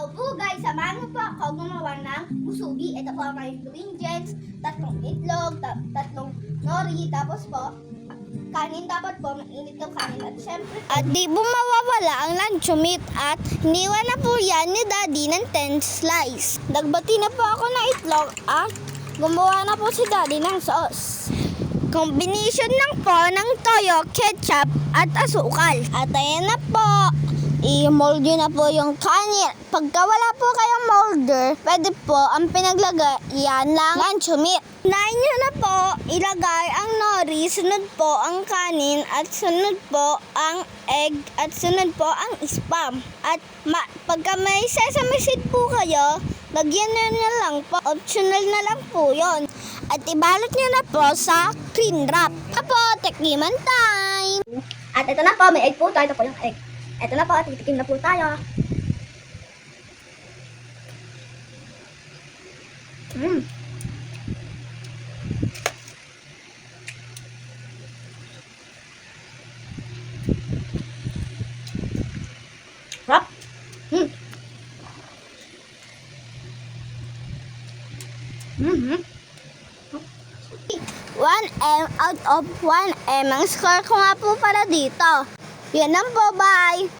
So po guys, samahan mo po ako gumawa ng musubi. Ito po ang mga ingredients, tatlong itlog, tatlong nori, tapos po, kanin dapat po, mainit yung kanin. At syempre, At di po mawawala ang luncheon meat at iniwan na po yan ni Daddy ng 10 slice. Nagbati na po ako ng itlog at gumawa na po si Daddy ng sauce. Combination lang po ng toyo, ketchup at asukal. At ayan na po. I-mold nyo na po yung kanin. Pagka wala po kayong molder, pwede po ang pinaglagayan ng luncheon meat. Unahin nyo na po, ilagay ang nori, sunod po ang kanin, at sunod po ang egg, at sunod po ang spam. At pagka may sesame seed po kayo, lagyan nyo na lang po. Optional na lang po yon. At ibalot nyo na po sa cling wrap. Apo, tekniman time! at ito na po, may egg po tayo. Ito po yung egg. Ito na po, at titikim na po tayo. Sarap. 1M out of 1M ang score ko nga po para dito. Yan lang po, bye!